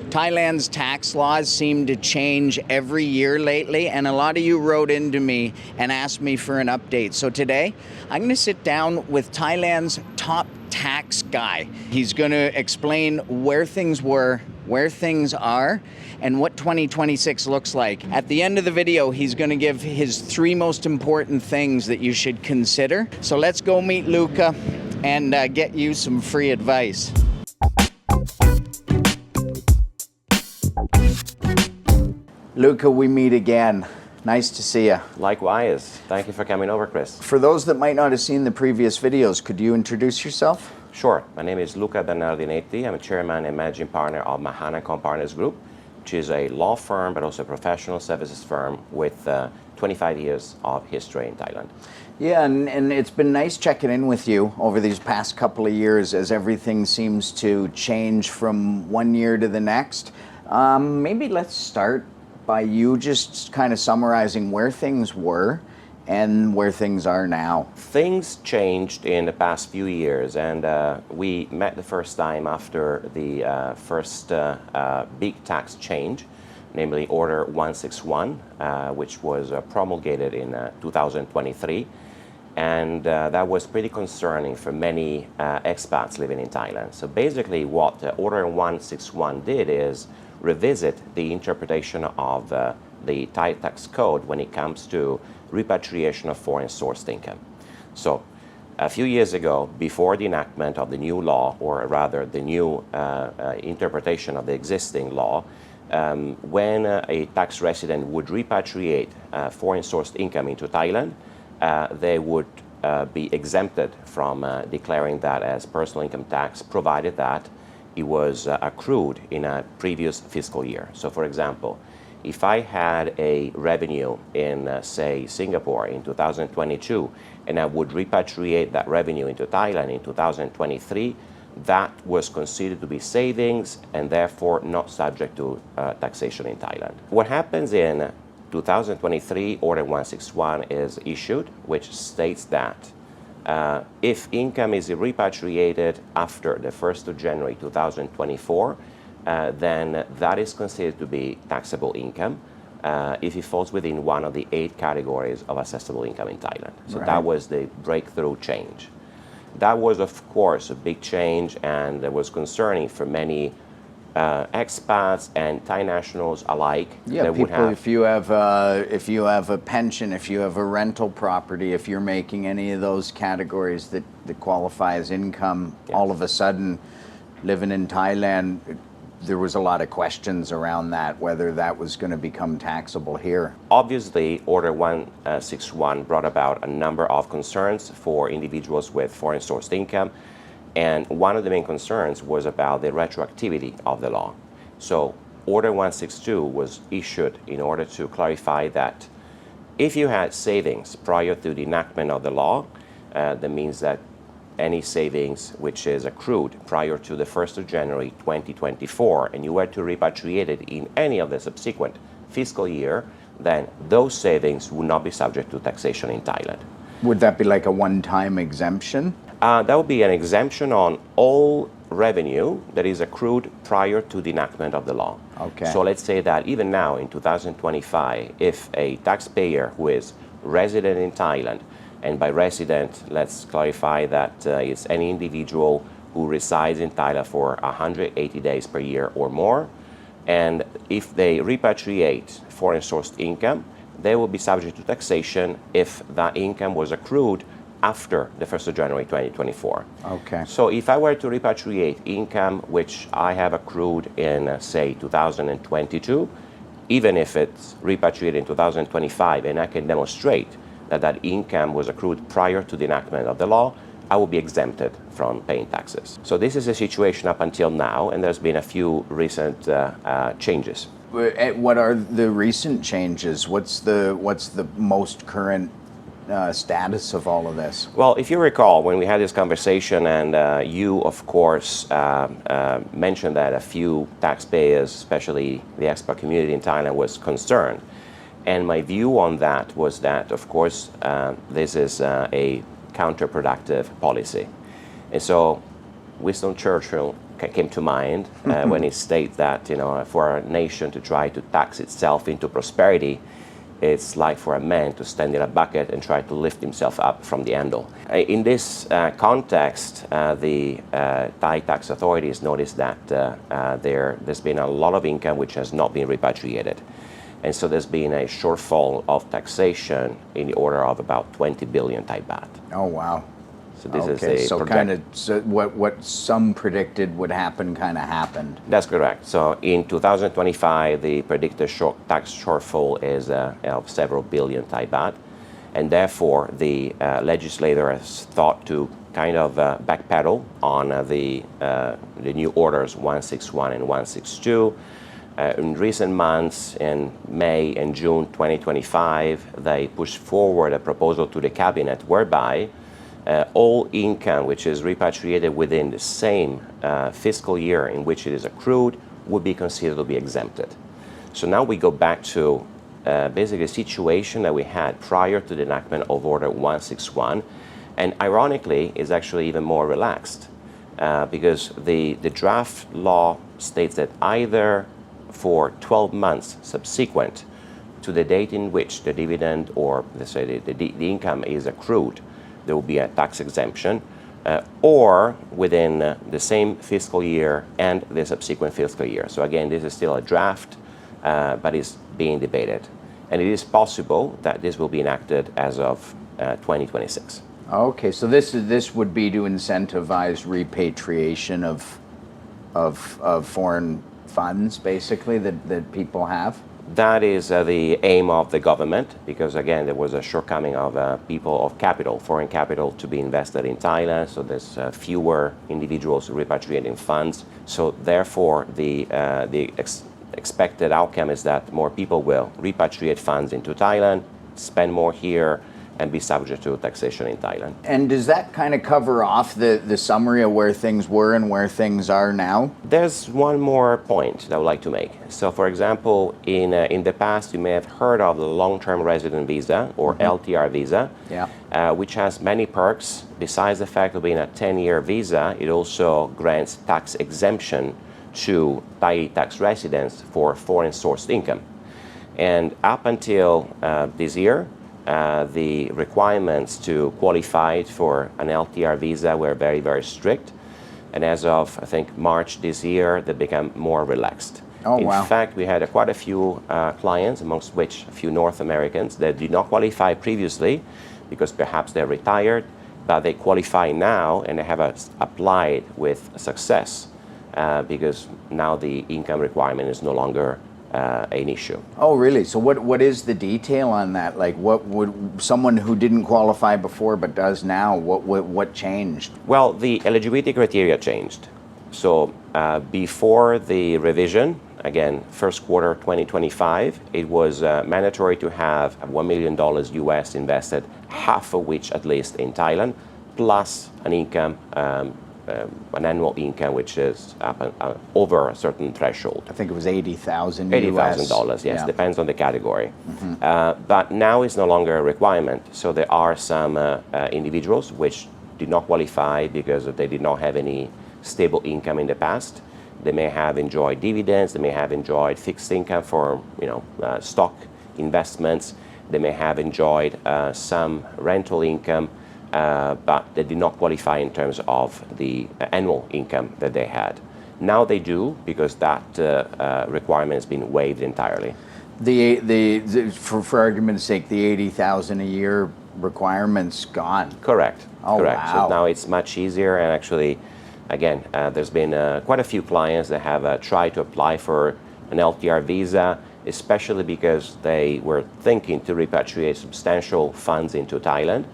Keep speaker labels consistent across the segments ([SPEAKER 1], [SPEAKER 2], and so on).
[SPEAKER 1] Thailand's tax laws seem to change every year lately, and a lot of you wrote into me and asked me for an update. So today, I'm going to sit down with Thailand's top tax guy. He's going to explain where things were, where things are, and what 2026 looks like. At the end of the video, he's going to give his 3 most important things that you should consider. So let's go meet Luca and get you some free advice. Luca, we meet again. Nice to see you.
[SPEAKER 2] Likewise. Thank you for coming over, Chris.
[SPEAKER 1] For those that might not have seen the previous videos, could you introduce yourself?
[SPEAKER 2] Sure. My name is Luca Bernardinetti. I'm a chairman and managing partner of Mahana Partners Group, which is a law firm but also a professional services firm with 25 years of history in Thailand.
[SPEAKER 1] Yeah, and it's been nice checking in with you over these past couple of years as everything seems to change from one year to the next. Maybe let's start by you just kind of summarizing where things were and where things are now.
[SPEAKER 2] Things changed in the past few years, and we met the first time after the first big tax change, namely Order 161, which was promulgated in 2023. And that was pretty concerning for many expats living in Thailand. So basically what Order 161 did is revisit the interpretation of the Thai tax code when it comes to repatriation of foreign sourced income. So a few years ago, before the enactment of the new law, or rather the new interpretation of the existing law, when a tax resident would repatriate foreign sourced income into Thailand, they would be exempted from declaring that as personal income tax, provided that it was accrued in a previous fiscal year. So for example, if I had a revenue in, say, Singapore in 2022, and I would repatriate that revenue into Thailand in 2023, that was considered to be savings and therefore not subject to taxation in Thailand. What happens in 2023, Order 161 is issued, which states that if income is repatriated after the 1st of January 2024, then that is considered to be taxable income if it falls within one of the 8 categories of assessable income in Thailand. So
[SPEAKER 1] right.
[SPEAKER 2] That was the breakthrough change. That was, of course, a big change, and it was concerning for many expats and Thai nationals alike.
[SPEAKER 1] Yeah,
[SPEAKER 2] that
[SPEAKER 1] people,
[SPEAKER 2] would have,
[SPEAKER 1] if you have a pension, if you have a rental property, if you're making any of those categories that qualify as income,
[SPEAKER 2] yes.
[SPEAKER 1] All of a sudden, living in Thailand, there was a lot of questions around that, whether that was going to become taxable here.
[SPEAKER 2] Obviously, Order 161 brought about a number of concerns for individuals with foreign sourced income. And one of the main concerns was about the retroactivity of the law. So Order 162 was issued in order to clarify that if you had savings prior to the enactment of the law, that means that any savings which is accrued prior to the 1st of January 2024, and you were to repatriate it in any of the subsequent fiscal year, then those savings would not be subject to taxation in Thailand.
[SPEAKER 1] Would that be like a one-time exemption?
[SPEAKER 2] That would be an exemption on all revenue that is accrued prior to the enactment of the law.
[SPEAKER 1] Okay.
[SPEAKER 2] So let's say that even now in 2025, if a taxpayer who is resident in Thailand, and by resident, let's clarify that it's any individual who resides in Thailand for 180 days per year or more, and if they repatriate foreign sourced income, they will be subject to taxation if that income was accrued after the 1st of January 2024.
[SPEAKER 1] Okay.
[SPEAKER 2] So if I were to repatriate income which I have accrued in, say, 2022, even if it's repatriated in 2025 and I can demonstrate that that income was accrued prior to the enactment of the law, I will be exempted from paying taxes. So this is the situation up until now, and there's been a few recent changes.
[SPEAKER 1] What are the recent changes? What's the most current status of all of this?
[SPEAKER 2] Well, if you recall, when we had this conversation, and you, of course, mentioned that a few taxpayers, especially the expat community in Thailand, was concerned. And my view on that was that, of course, this is a counterproductive policy. And so Winston Churchill came to mind when he stated that for a nation to try to tax itself into prosperity, it's like for a man to stand in a bucket and try to lift himself up from the anvil. In this context, the Thai tax authorities noticed that there's been a lot of income which has not been repatriated. And so there's been a shortfall of taxation in the order of about 20 billion Thai baht.
[SPEAKER 1] Oh, wow.
[SPEAKER 2] So this
[SPEAKER 1] Okay,
[SPEAKER 2] is a
[SPEAKER 1] so kind of what some predicted would happen kind of happened.
[SPEAKER 2] That's correct. So in 2025, the predicted tax shortfall is of several billion Thai baht, and therefore the legislator has thought to kind of backpedal on the new orders 161 and 162. In recent months, in May and June 2025, they pushed forward a proposal to the cabinet whereby all income which is repatriated within the same fiscal year in which it is accrued would be considered to be exempted. So now we go back to basically a situation that we had prior to the enactment of Order 161, and ironically is actually even more relaxed because the draft law states that either for 12 months subsequent to the date in which the dividend or let's say the income is accrued, there will be a tax exemption, or within the same fiscal year and the subsequent fiscal year. So again, this is still a draft, but it's being debated. And it is possible that this will be enacted as of 2026.
[SPEAKER 1] Okay, so this would be to incentivize repatriation of foreign funds, basically, that people have?
[SPEAKER 2] That is the aim of the government, because again, there was a shortcoming of people of capital, foreign capital, to be invested in Thailand. So there's fewer individuals repatriating funds. So therefore, the expected outcome is that more people will repatriate funds into Thailand, spend more here, and be subject to taxation in Thailand.
[SPEAKER 1] And does that kind of cover off the summary of where things were and where things are now?
[SPEAKER 2] There's one more point that I would like to make. So for example, in the past, you may have heard of the long-term resident visa, or LTR visa, which has many perks. Besides the fact of being a 10-year visa, it also grants tax exemption to Thai tax residents for foreign-sourced income. And up until this year, the requirements to qualify for an LTR visa were very, very strict. And as of, I think, March this year, they become more relaxed.
[SPEAKER 1] Oh, wow.
[SPEAKER 2] In fact, we had quite a few clients, amongst which a few North Americans, that did not qualify previously because perhaps they're retired, but they qualify now and they have applied with success because now the income requirement is no longer an issue.
[SPEAKER 1] Oh, really? So what is the detail on that? Like, what would someone who didn't qualify before but does now, what changed?
[SPEAKER 2] Well, the eligibility criteria changed. So before the revision, again, first quarter 2025, it was mandatory to have $1 million US invested, half of which at least in Thailand, plus an income, an annual income which is over a certain threshold.
[SPEAKER 1] I think it was $80,000
[SPEAKER 2] $80,000, yes, depends on the category. But now it's no longer a requirement. So there are some individuals which did not qualify because they did not have any stable income in the past. They may have enjoyed dividends, they may have enjoyed fixed income for stock investments, they may have enjoyed some rental income, but they did not qualify in terms of the annual income that they had. Now they do, because that requirement has been waived entirely.
[SPEAKER 1] For argument's sake, the $80,000 a year requirement's gone.
[SPEAKER 2] Correct.
[SPEAKER 1] Oh,
[SPEAKER 2] correct.
[SPEAKER 1] wow.
[SPEAKER 2] So now it's much easier, and actually, again, there's been quite a few clients that have tried to apply for an LTR visa, especially because they were thinking to repatriate substantial funds into Thailand.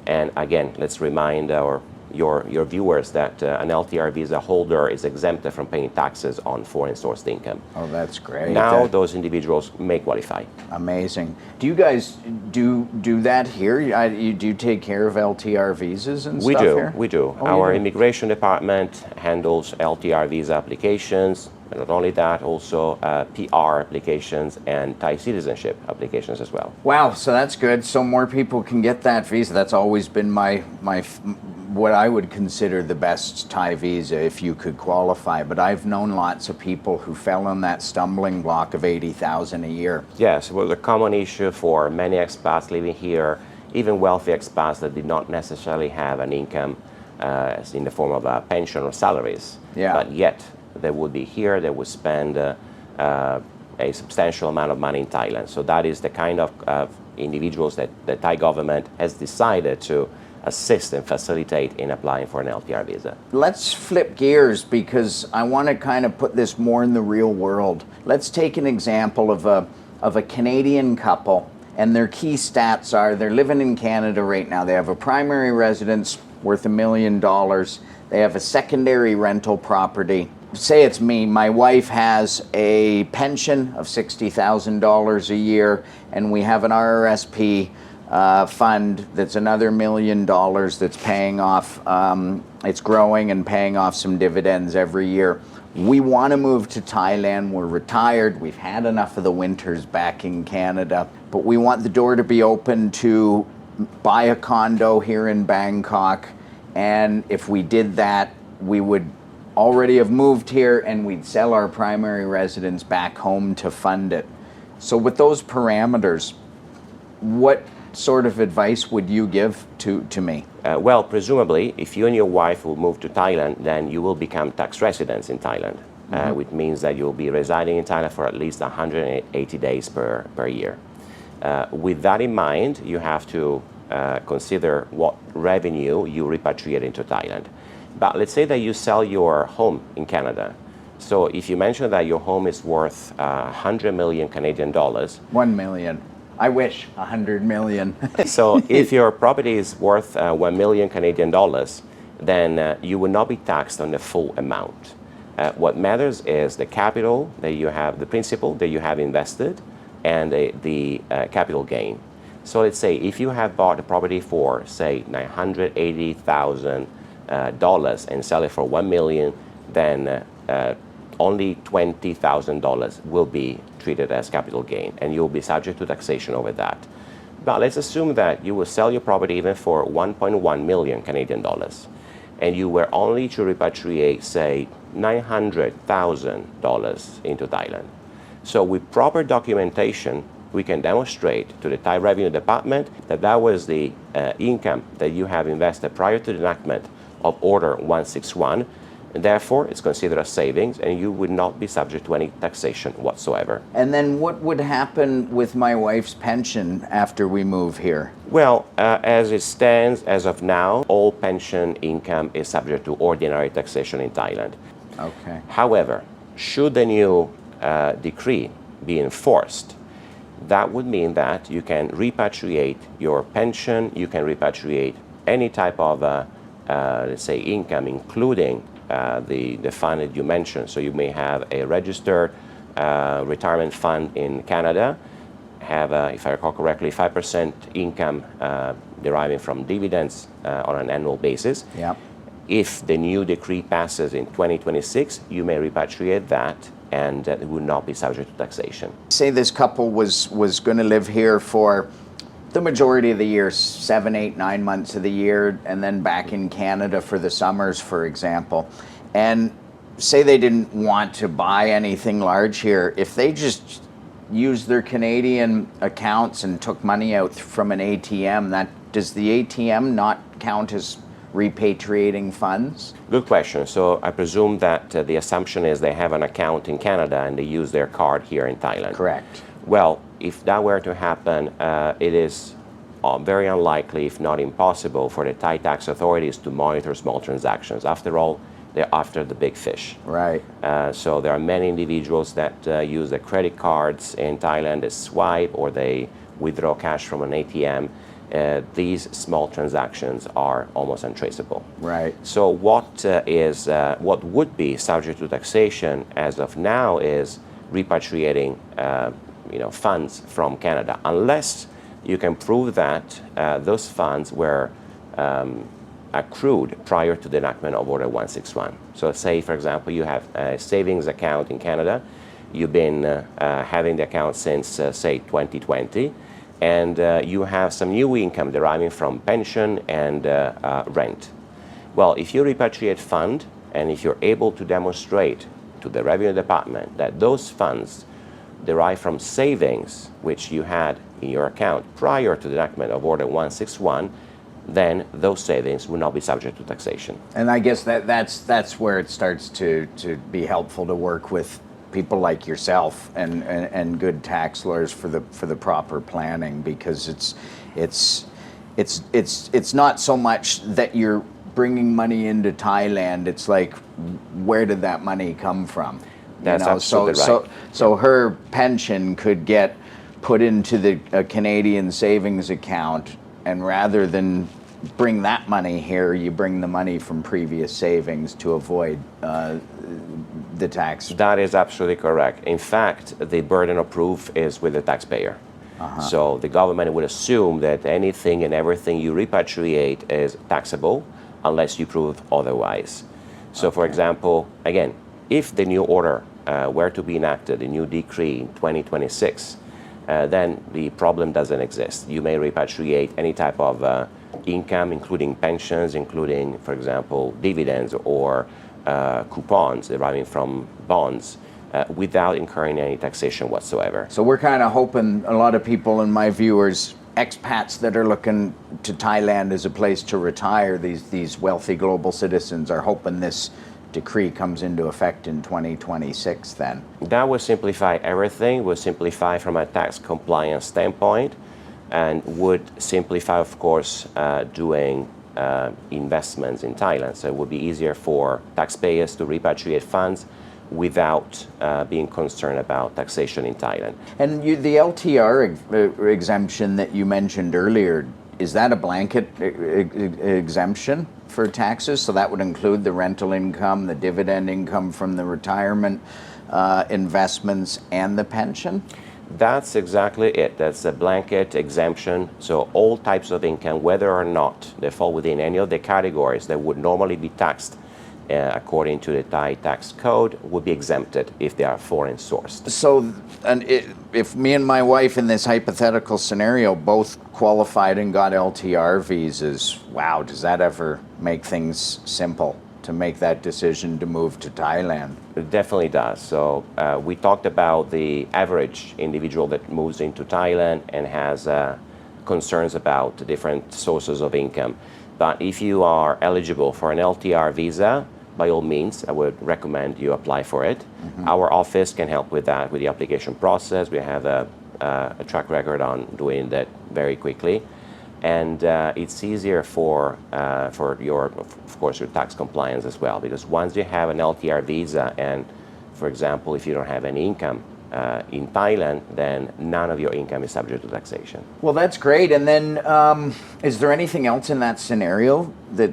[SPEAKER 2] And again, let's remind your viewers that an LTR visa holder is exempted from paying taxes on foreign-sourced income.
[SPEAKER 1] Oh, that's great.
[SPEAKER 2] Now those individuals may qualify.
[SPEAKER 1] Amazing. Do you guys do that here? Do you take care of LTR visas and stuff here?
[SPEAKER 2] We do.
[SPEAKER 1] Oh,
[SPEAKER 2] Our
[SPEAKER 1] you do?
[SPEAKER 2] immigration department handles LTR visa applications. And not only that, also PR applications and Thai citizenship applications as well.
[SPEAKER 1] Wow, so that's good. So more people can get that visa. That's always been what I would consider the best Thai visa if you could qualify, but I've known lots of people who fell on that stumbling block of 80,000 a year.
[SPEAKER 2] Yes, it was a common issue for many expats living here, even wealthy expats that did not necessarily have an income in the form of a pension or salaries.
[SPEAKER 1] Yeah.
[SPEAKER 2] But yet they would be here, they would spend a substantial amount of money in Thailand. So that is the kind of individuals that the Thai government has decided to assist and facilitate in applying for an LTR visa.
[SPEAKER 1] Let's flip gears because I want to kind of put this more in the real world. Let's take an example of a Canadian couple, and their key stats are they're living in Canada right now. They have a primary residence worth $1 million. They have a secondary rental property. Say it's me, my wife has a pension of $60,000 a year, and we have an RRSP fund that's another $1 million that's paying off, it's growing and paying off some dividends every year. We want to move to Thailand. We're retired. We've had enough of the winters back in Canada, but we want the door to be open to buy a condo here in Bangkok. And if we did that, we would already have moved here and we'd sell our primary residence back home to fund it. So with those parameters, what sort of advice would you give to me?
[SPEAKER 2] Well, presumably, if you and your wife will move to Thailand, then you will become tax residents in Thailand, which means that you'll be residing in Thailand for at least 180 days per year. With that in mind, you have to consider what revenue you repatriate into Thailand. But let's say that you sell your home in Canada. So if you mention that your home is worth 100 million Canadian dollars.
[SPEAKER 1] 1 million. I wish 100 million.
[SPEAKER 2] So if your property is worth 1 million Canadian dollars, then you will not be taxed on the full amount. What matters is the capital that you have, the principal that you have invested, and the capital gain. So let's say if you have bought a property for, say, $980,000 and sell it for 1 million, then only $20,000 will be treated as capital gain, and you'll be subject to taxation over that. But let's assume that you will sell your property even for 1.1 million Canadian dollars, and you were only to repatriate, say, $900,000 into Thailand. So with proper documentation, we can demonstrate to the Thai Revenue Department that that was the income that you have invested prior to the enactment of Order 161, and therefore it's considered a savings and you would not be subject to any taxation whatsoever.
[SPEAKER 1] And then what would happen with my wife's pension after we move here?
[SPEAKER 2] Well, as it stands as of now, all pension income is subject to ordinary taxation in Thailand.
[SPEAKER 1] Okay.
[SPEAKER 2] However, should the new decree be enforced, that would mean that you can repatriate your pension, you can repatriate any type of, let's say, income, including the fund that you mentioned. So you may have a registered retirement fund in Canada, have, if I recall correctly, 5% income deriving from dividends on an annual basis.
[SPEAKER 1] Yeah.
[SPEAKER 2] If the new decree passes in 2026, you may repatriate that and it would not be subject to taxation.
[SPEAKER 1] Say this couple was going to live here for the majority of the year, 7, 8, 9 months of the year, and then back in Canada for the summers, for example. And say they didn't want to buy anything large here, if they just used their Canadian accounts and took money out from an ATM, does the ATM not count as repatriating funds?
[SPEAKER 2] Good question. So I presume that the assumption is they have an account in Canada and they use their card here in Thailand.
[SPEAKER 1] Correct.
[SPEAKER 2] Well, if that were to happen, it is very unlikely, if not impossible, for the Thai tax authorities to monitor small transactions. After all, they're after the big fish.
[SPEAKER 1] Right.
[SPEAKER 2] So there are many individuals that use their credit cards in Thailand, they swipe or they withdraw cash from an ATM. These small transactions are almost untraceable.
[SPEAKER 1] Right.
[SPEAKER 2] So what would be subject to taxation as of now is repatriating funds from Canada, unless you can prove that those funds were accrued prior to the enactment of Order 161. So say, for example, you have a savings account in Canada, you've been having the account since, say, 2020, and you have some new income deriving from pension and rent. Well, if you repatriate fund and if you're able to demonstrate to the revenue department that those funds derive from savings which you had in your account prior to the enactment of Order 161, then those savings will not be subject to taxation.
[SPEAKER 1] And I guess that's where it starts to be helpful to work with people like yourself and good tax lawyers for the proper planning, because it's not so much that you're bringing money into Thailand. It's like, where did that money come from?
[SPEAKER 2] That's absolutely right.
[SPEAKER 1] So her pension could get put into the Canadian savings account, and rather than bring that money here, you bring the money from previous savings to avoid the tax.
[SPEAKER 2] That is absolutely correct. In fact, the burden of proof is with the taxpayer. So the government would assume that anything and everything you repatriate is taxable unless you prove otherwise. So for example, again, if the new order were to be enacted, the new decree in 2026, then the problem doesn't exist. You may repatriate any type of income, including pensions, including, for example, dividends or coupons deriving from bonds, without incurring any taxation whatsoever.
[SPEAKER 1] So we're kind of hoping, a lot of people and my viewers, expats that are looking to Thailand as a place to retire, these wealthy global citizens, are hoping this decree comes into effect in 2026 then.
[SPEAKER 2] That will simplify everything, will simplify from a tax compliance standpoint, and would simplify, of course, doing investments in Thailand. So it would be easier for taxpayers to repatriate funds without being concerned about taxation in Thailand.
[SPEAKER 1] And the LTR exemption that you mentioned earlier, is that a blanket exemption for taxes? So that would include the rental income, the dividend income from the retirement investments, and the pension?
[SPEAKER 2] That's exactly it. That's a blanket exemption. So all types of income, whether or not they fall within any of the categories that would normally be taxed according to the Thai tax code, would be exempted if they are foreign sourced.
[SPEAKER 1] So, if me and my wife in this hypothetical scenario both qualified and got LTR visas, wow, does that ever make things simple to make that decision to move to Thailand?
[SPEAKER 2] It definitely does. So we talked about the average individual that moves into Thailand and has concerns about the different sources of income. But if you are eligible for an LTR visa, by all means, I would recommend you apply for it. Our office can help with that, with the application process. We have a track record on doing that very quickly. And it's easier for your, of course, your tax compliance as well, because once you have an LTR visa and, for example, if you don't have any income in Thailand, then none of your income is subject to taxation.
[SPEAKER 1] Well, that's great. And then is there anything else in that scenario that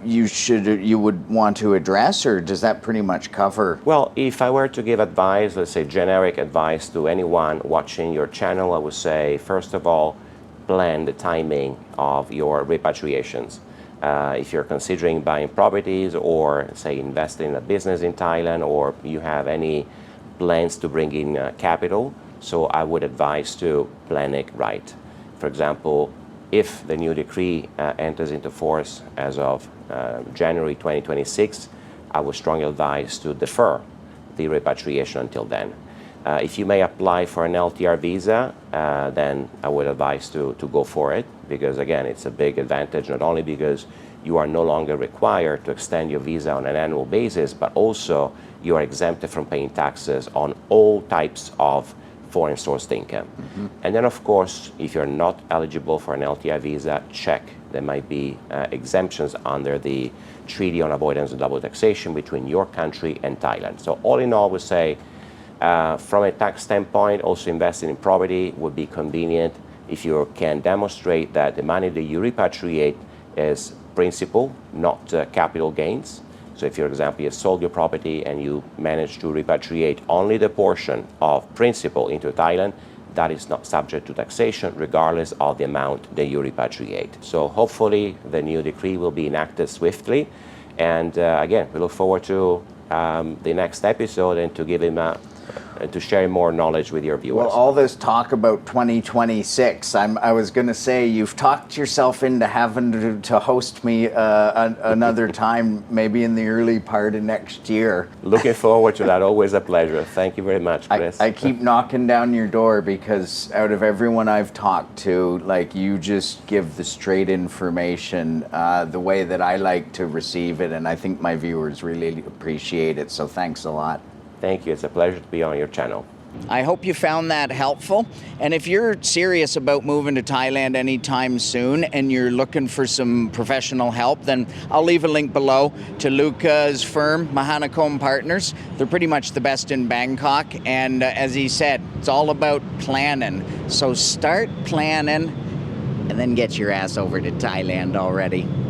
[SPEAKER 1] you would want to address, or does that pretty much cover?
[SPEAKER 2] Well, if I were to give advice, let's say generic advice to anyone watching your channel, I would say, first of all, plan the timing of your repatriations. If you're considering buying properties or, say, investing in a business in Thailand, or you have any plans to bring in capital, so I would advise to plan it right. For example, if the new decree enters into force as of January 2026, I would strongly advise to defer the repatriation until then. If you may apply for an LTR visa, then I would advise to go for it, because again, it's a big advantage, not only because you are no longer required to extend your visa on an annual basis, but also you are exempted from paying taxes on all types of foreign sourced income. And then, of course, if you're not eligible for an LTI visa, check. There might be exemptions under the Treaty on Avoidance of Double Taxation between your country and Thailand. So all in all, we say, from a tax standpoint, also investing in property would be convenient if you can demonstrate that the money that you repatriate is principal, not capital gains. So if, for example, you sold your property and you manage to repatriate only the portion of principal into Thailand, that is not subject to taxation regardless of the amount that you repatriate. So hopefully the new decree will be enacted swiftly. And again, we look forward to the next episode and to give him to share more knowledge with your viewers.
[SPEAKER 1] Well, all this talk about 2026, I was going to say you've talked yourself into having to host me another time, maybe in the early part of next year.
[SPEAKER 2] Looking forward to that. Always a pleasure. Thank you very much, Chris.
[SPEAKER 1] I keep knocking down your door because out of everyone I've talked to, like, you just give the straight information the way that I like to receive it, and I think my viewers really appreciate it, so thanks a lot.
[SPEAKER 2] Thank you. It's a pleasure to be on your channel.
[SPEAKER 1] I hope you found that helpful. And if you're serious about moving to Thailand anytime soon and you're looking for some professional help, then I'll leave a link below to Luca's firm, Mahanakom Partners. They're pretty much the best in Bangkok. And as he said, it's all about planning. So start planning and then get your ass over to Thailand already.